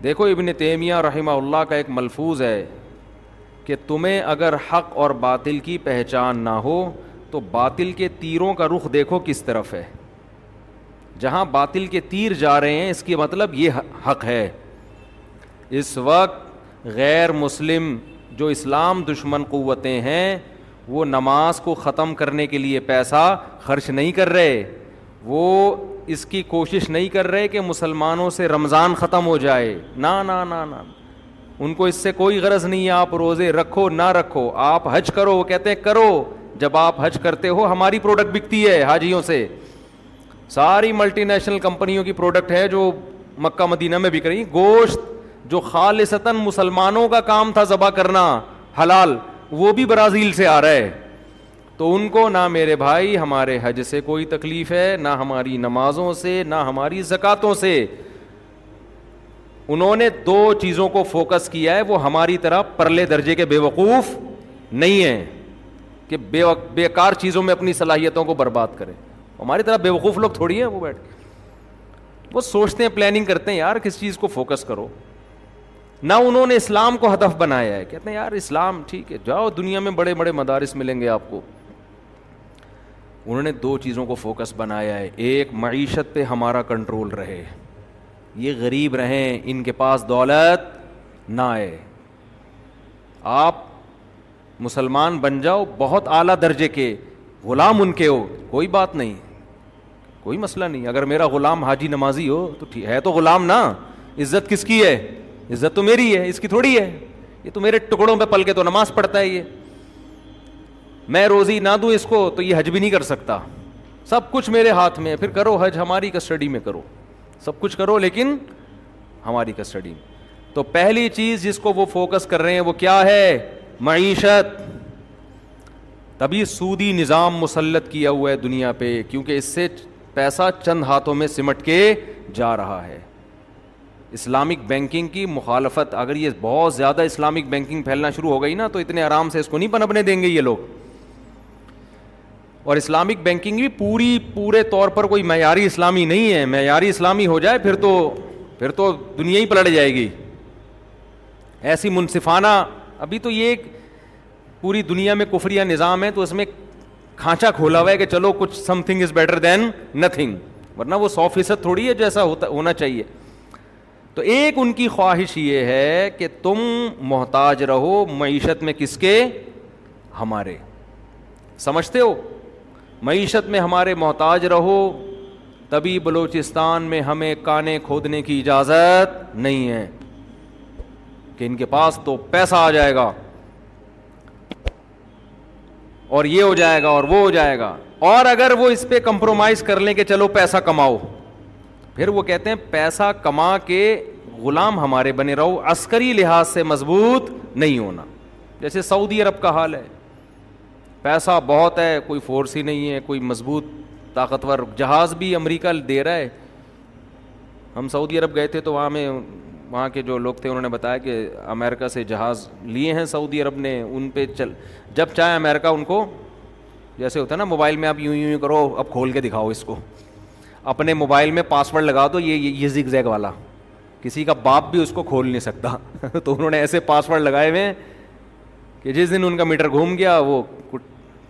دیکھو ابن تیمیہ رحمہ اللہ کا ایک ملفوظ ہے کہ تمہیں اگر حق اور باطل کی پہچان نہ ہو تو باطل کے تیروں کا رخ دیکھو کس طرف ہے. جہاں باطل کے تیر جا رہے ہیں اس کی مطلب یہ حق ہے. اس وقت غیر مسلم جو اسلام دشمن قوتیں ہیں وہ نماز کو ختم کرنے کے لیے پیسہ خرچ نہیں کر رہے, وہ اس کی کوشش نہیں کر رہے کہ مسلمانوں سے رمضان ختم ہو جائے. نہ نہ نہ نہ, ان کو اس سے کوئی غرض نہیں ہے آپ روزے رکھو نہ رکھو, آپ حج کرو, وہ کہتے ہیں کرو. جب آپ حج کرتے ہو ہماری پروڈکٹ بکتی ہے حاجیوں سے, ساری ملٹی نیشنل کمپنیوں کی پروڈکٹ ہے جو مکہ مدینہ میں بک رہی. گوشت جو خالصتاً مسلمانوں کا کام تھا ذبح کرنا حلال, وہ بھی برازیل سے آ رہا ہے. تو ان کو نہ میرے بھائی ہمارے حج سے کوئی تکلیف ہے, نہ ہماری نمازوں سے, نہ ہماری زکاتوں سے. انہوں نے دو چیزوں کو فوکس کیا ہے, وہ ہماری طرح پرلے درجے کے بے وقوف نہیں ہیں کہ بیکار چیزوں میں اپنی صلاحیتوں کو برباد کریں. ہماری طرح بے وقوف لوگ تھوڑی ہیں, وہ بیٹھ وہ سوچتے ہیں, پلاننگ کرتے ہیں یار کس چیز کو فوکس کرو. نہ انہوں نے اسلام کو ہدف بنایا ہے, کہتے ہیں یار اسلام ٹھیک ہے, جاؤ دنیا میں بڑے بڑے مدارس ملیں گے آپ کو. انہوں نے دو چیزوں کو فوکس بنایا ہے, ایک معیشت پہ ہمارا کنٹرول رہے, یہ غریب رہیں, ان کے پاس دولت نہ آئے. آپ مسلمان بن جاؤ, بہت اعلیٰ درجے کے غلام ان کے ہو, کوئی بات نہیں, کوئی مسئلہ نہیں. اگر میرا غلام حاجی نمازی ہو تو ٹھیک ہے, تو غلام نا, عزت کس کی ہے؟ عزت تو میری ہے, اس کی تھوڑی ہے. یہ تو میرے ٹکڑوں پہ پل کے تو نماز پڑھتا ہے. یہ میں روزی نہ دوں اس کو تو یہ حج بھی نہیں کر سکتا. سب کچھ میرے ہاتھ میں ہے, پھر کرو حج ہماری کسٹڈی میں کرو, سب کچھ کرو لیکن ہماری کسٹڈی میں. تو پہلی چیز جس کو وہ فوکس کر رہے ہیں وہ کیا ہے؟ معیشت. تبھی سودی نظام مسلط کیا ہوا ہے دنیا پہ, کیونکہ اس سے پیسہ چند ہاتھوں میں سمٹ کے جا رہا ہے. اسلامک بینکنگ کی مخالفت, اگر یہ بہت زیادہ اسلامک بینکنگ پھیلنا شروع ہو گئی نا تو اتنے آرام سے اس کو نہیں پنپنے دیں گے یہ لوگ. اور اسلامک بینکنگ بھی پورے طور پر کوئی معیاری اسلامی نہیں ہے. معیاری اسلامی ہو جائے پھر تو دنیا ہی پلٹ جائے گی. ایسی منصفانہ, ابھی تو یہ پوری دنیا میں کفریہ نظام ہے تو اس میں کھانچا کھولا ہوا ہے کہ چلو کچھ some thing is better than nothing, ورنہ وہ 100% تھوڑی ہے جیسا ہونا چاہیے. تو ایک ان کی خواہش یہ ہے کہ تم محتاج رہو معیشت میں, کس کے؟ ہمارے. سمجھتے ہو؟ معیشت میں ہمارے محتاج رہو, تبھی بلوچستان میں ہمیں کانے کھودنے کی اجازت نہیں ہے کہ ان کے پاس تو پیسہ آ جائے گا اور یہ ہو جائے گا اور وہ ہو جائے گا. اور اگر وہ اس پہ کمپرومائز کر لیں کہ چلو پیسہ کماؤ, پھر وہ کہتے ہیں پیسہ کما کے غلام ہمارے بنے رہو, عسکری لحاظ سے مضبوط نہیں ہونا. جیسے سعودی عرب کا حال ہے, پیسہ بہت ہے, کوئی فورس ہی نہیں ہے, کوئی مضبوط طاقتور جہاز بھی امریکہ دے رہا ہے. ہم سعودی عرب گئے تھے تو وہاں کے جو لوگ تھے انہوں نے بتایا کہ امریکہ سے جہاز لیے ہیں سعودی عرب نے, ان پہ جب چاہے امریکہ ان کو, جیسے ہوتا ہے نا موبائل میں آپ یوں کرو, اب کھول کے دکھاؤ اس کو, اپنے موبائل میں پاسورڈ لگا دو یہ زگ زیگ والا, کسی کا باپ بھی اس کو کھول نہیں سکتا. تو انہوں نے ایسے پاسورڈ لگائے ہوئے ہیں کہ جس دن ان کا میٹر گھوم گیا وہ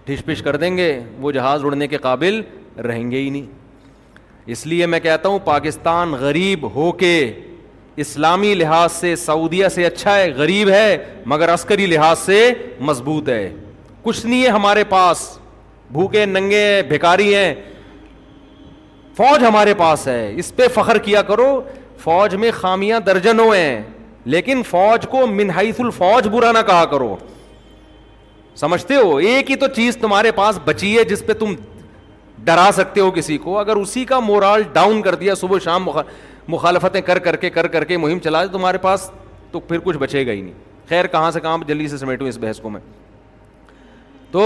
ٹھش پش کر دیں گے, وہ جہاز اڑنے کے قابل رہیں گے ہی نہیں. اس لیے میں کہتا ہوں پاکستان غریب ہو کے اسلامی لحاظ سے سعودیہ سے اچھا ہے, غریب ہے مگر عسکری لحاظ سے مضبوط ہے. کچھ نہیں ہے ہمارے پاس, بھوکے ننگے بھکاری ہیں, فوج ہمارے پاس ہے, اس پہ فخر کیا کرو. فوج میں خامیاں درجنوں ہیں, لیکن فوج کو من حیث الفوج برا نہ کہا کرو. سمجھتے ہو؟ ایک ہی تو چیز تمہارے پاس بچی ہے جس پہ تم ڈرا سکتے ہو کسی کو, اگر اسی کا مورال ڈاؤن کر دیا, صبح شام مخالفتیں کر کے مہم چلا تمہارے پاس, تو پھر کچھ بچے گا ہی نہیں. خیر کہاں سے کہاں جلدی سے سمیٹوں اس بحث کو میں. تو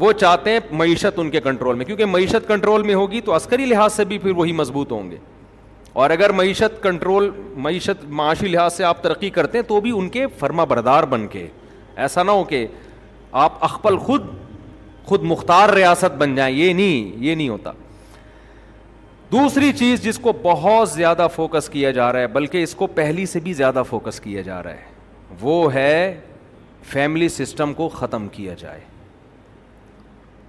وہ چاہتے ہیں معیشت ان کے کنٹرول میں, کیونکہ معیشت کنٹرول میں ہوگی تو عسکری لحاظ سے بھی پھر وہی مضبوط ہوں گے. اور اگر معیشت معاشی لحاظ سے آپ ترقی کرتے ہیں تو بھی ان کے فرما بردار بن کے, ایسا نہ ہو کہ آپ اخپل خود مختار ریاست بن جائیں, یہ نہیں ہوتا. دوسری چیز جس کو بہت زیادہ فوکس کیا جا رہا ہے, بلکہ اس کو پہلی سے بھی زیادہ فوکس کیا جا رہا ہے, وہ ہے فیملی سسٹم کو ختم کیا جائے.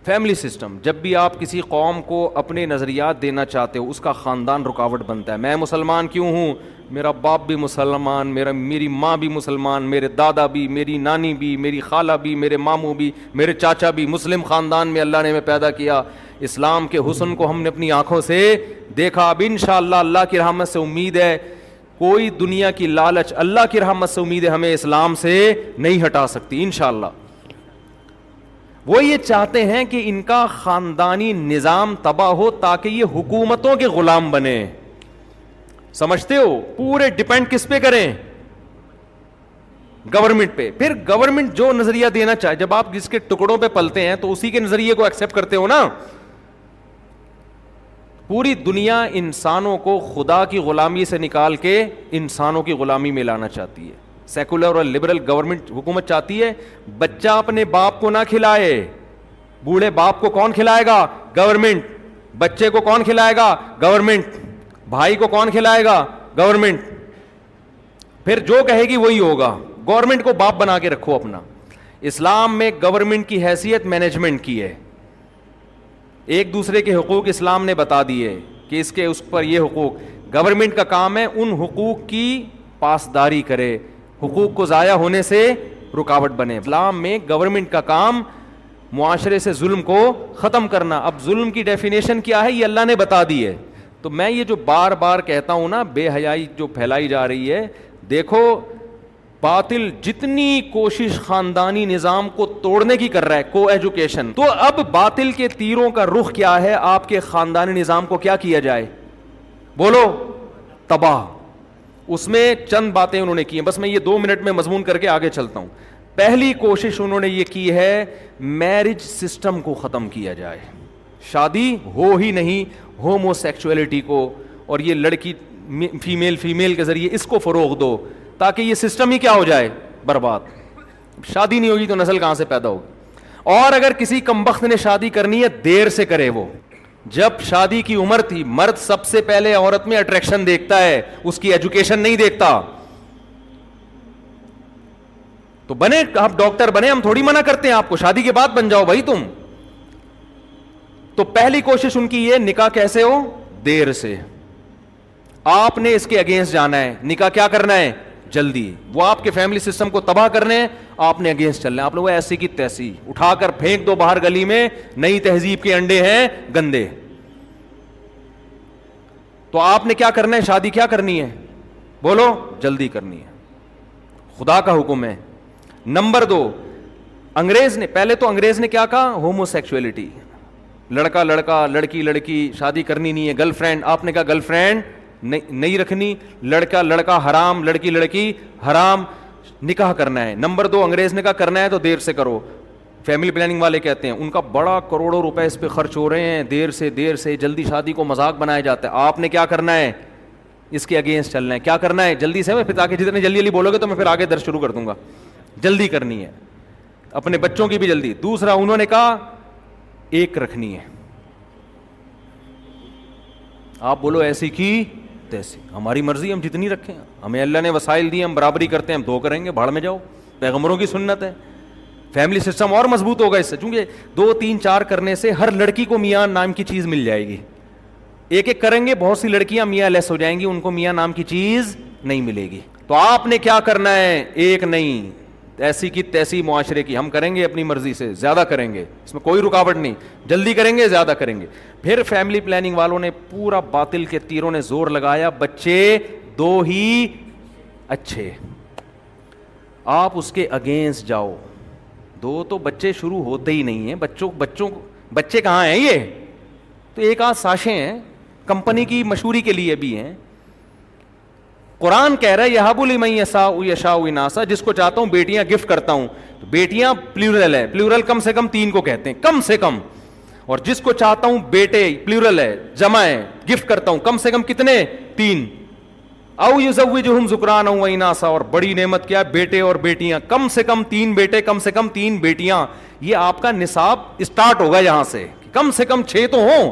فیملی سسٹم, جب بھی آپ کسی قوم کو اپنے نظریات دینا چاہتے ہو, اس کا خاندان رکاوٹ بنتا ہے. میں مسلمان کیوں ہوں, میرا باپ بھی مسلمان, میری ماں بھی مسلمان, میرے دادا بھی, میری نانی بھی, میری خالہ بھی, میرے ماموں بھی, میرے چاچا بھی, مسلم خاندان میں اللہ نے ہمیں پیدا کیا. اسلام کے حسن کو ہم نے اپنی آنکھوں سے دیکھا. اب انشاءاللہ اللہ کی رحمت سے امید ہے کوئی دنیا کی لالچ, اللہ کی رحمت سے امید ہے ہمیں اسلام سے نہیں ہٹا سکتی انشاءاللہ. وہ یہ چاہتے ہیں کہ ان کا خاندانی نظام تباہ ہو تاکہ یہ حکومتوں کے غلام بنے. سمجھتے ہو, پورے ڈیپینڈ کس پہ کریں, گورنمنٹ پہ. پھر گورنمنٹ جو نظریہ دینا چاہے, جب آپ جس کے ٹکڑوں پہ پلتے ہیں تو اسی کے نظریے کو ایکسپٹ کرتے ہو نا. پوری دنیا انسانوں کو خدا کی غلامی سے نکال کے انسانوں کی غلامی میں لانا چاہتی ہے. سیکولر اور لبرل گورنمنٹ حکومت چاہتی ہے بچہ اپنے باپ کو نہ کھلائے. بوڑھے باپ کو کون کھلائے گا, گورنمنٹ. بچے کو کون کھلائے گا, گورنمنٹ. بھائی کو کون کھلائے گا, گورنمنٹ. پھر جو کہے گی وہی ہوگا. گورنمنٹ کو باپ بنا کے رکھو اپنا. اسلام میں گورنمنٹ کی حیثیت مینجمنٹ کی ہے. ایک دوسرے کے حقوق اسلام نے بتا دیے کہ اس کے اس پر یہ حقوق. گورنمنٹ کا کام ہے ان حقوق کی پاسداری کرے, حقوق کو ضائع ہونے سے رکاوٹ بنے. اسلام میں گورنمنٹ کا کام معاشرے سے ظلم کو ختم کرنا. اب ظلم کی ڈیفینیشن کیا ہے یہ اللہ نے بتا دی ہے. تو میں یہ جو بار بار کہتا ہوں نا, بے حیائی جو پھیلائی جا رہی ہے, دیکھو باطل جتنی کوشش خاندانی نظام کو توڑنے کی کر رہا ہے, کو ایجوکیشن, تو اب باطل کے تیروں کا رخ کیا ہے, آپ کے خاندانی نظام کو کیا کیا جائے, بولو, تباہ. اس میں چند باتیں انہوں نے کی ہیں, بس میں یہ 2 منٹ میں مضمون کر کے آگے چلتا ہوں. پہلی کوشش انہوں نے یہ کی ہے میرج سسٹم کو ختم کیا جائے. شادی ہو ہی نہیں, ہومو سیکچولیٹی کو اور یہ لڑکی فیمیل کے ذریعے اس کو فروغ دو تاکہ یہ سسٹم ہی کیا ہو جائے, برباد. شادی نہیں ہوگی تو نسل کہاں سے پیدا ہوگی. اور اگر کسی کمبخت نے شادی کرنی ہے دیر سے کرے. وہ جب شادی کی عمر تھی, مرد سب سے پہلے عورت میں اٹریکشن دیکھتا ہے, اس کی ایجوکیشن نہیں دیکھتا. تو بنے, آپ ڈاکٹر بنے, ہم تھوڑی منع کرتے ہیں آپ کو, شادی کے بعد بن جاؤ بھائی تم. تو پہلی کوشش ان کی یہ, نکاح کیسے ہو, دیر سے. آپ نے اس کے اگینسٹ جانا ہے, نکاح کیا کرنا ہے, جلدی. وہ آپ کے فیملی سسٹم کو تباہ کرنے ہیں, آپ نے اگینسٹ چلنا ہے. آپ لوگ ایسی کی تیسی اٹھا کر پھینک دو باہر گلی میں, نئی تہذیب کے انڈے ہیں گندے. تو آپ نے کیا کرنا ہے, شادی کیا کرنی ہے, بولو, جلدی کرنی ہے. خدا کا حکم ہے. نمبر 2, انگریز نے, پہلے تو انگریز نے کیا کہا, ہومو سیکچولیٹی, لڑکا لڑکا, لڑکی لڑکی, شادی کرنی نہیں ہے. گرل فرینڈ, آپ نے کہا گرل فرینڈ نہیں رکھنی. لڑکا لڑکا حرام, لڑکی لڑکی حرام, نکاح کرنا ہے. نمبر 2, انگریز نے کہا کرنا ہے تو دیر سے کرو. فیملی پلاننگ والے کہتے ہیں ان کا بڑا کروڑوں روپے اس پہ خرچ ہو رہے ہیں, دیر سے جلدی شادی کو مذاق بنایا جاتا ہے. آپ نے کیا کرنا ہے, اس کے اگینسٹ چلنا ہے. کیا کرنا ہے, جلدی سے, پھر تاکہ جتنے جلدی بولو گے تو میں پھر آگے درس شروع کر دوں گا. جلدی کرنی ہے, اپنے بچوں کی بھی جلدی. دوسرا انہوں نے کہا ایک رکھنی ہے. آپ بولو ایسی کی تیسی, ہماری مرضی, ہم جتنی رکھیں, ہمیں اللہ نے وسائل دیے, ہم برابری کرتے ہیں, ہم 2 کریں گے, بھاڑ میں جاؤ. پیغمبروں کی سنت ہے. فیملی سسٹم اور مضبوط ہوگا اس سے, چونکہ 2 3 4 کرنے سے ہر لڑکی کو میاں نام کی چیز مل جائے گی. ایک ایک کریں گے, بہت سی لڑکیاں میاں لیس ہو جائیں گی, ان کو میاں نام کی چیز نہیں ملے گی. تو آپ نے کیا کرنا ہے, ایک نہیں, ایسی کی تیسی معاشرے کی. ہم کریں گے اپنی مرضی سے, زیادہ کریں گے, اس میں کوئی رکاوٹ نہیں, جلدی کریں گے, زیادہ کریں گے. پھر فیملی پلاننگ والوں نے پورا باطل کے تیروں نے زور لگایا, بچے 2 ہی اچھے. آپ اس کے اگینسٹ جاؤ, 2 تو بچے شروع ہوتے ہی نہیں ہیں. بچے کہاں ہیں, یہ تو ایک آدھ ساشیں ہیں, کمپنی کی مشہوری کے لیے بھی ہیں. قرآن کہہ رہا ہے یہاب لمن یشاء اناسا, جس کو چاہتا ہوں بیٹیاں گفٹ کرتا ہوں. تو بیٹیاں پلورل ہے, پلورل کم سے کم 3 کو کہتے ہیں, کم سے کم. اور جس کو چاہتا ہوں بیٹے, پلورل ہے, جمع ہے, گفٹ کرتا ہوں, کم سے کم کتنے, 3. او یزوجہم ذکرانا و اناسا, اور بڑی نعمت کیا, بیٹے اور بیٹیاں, کم سے کم 3 بیٹے, کم سے کم 3 بیٹیاں. یہ آپ کا نصاب اسٹارٹ ہوگا یہاں سے, کم 6 تو ہوں.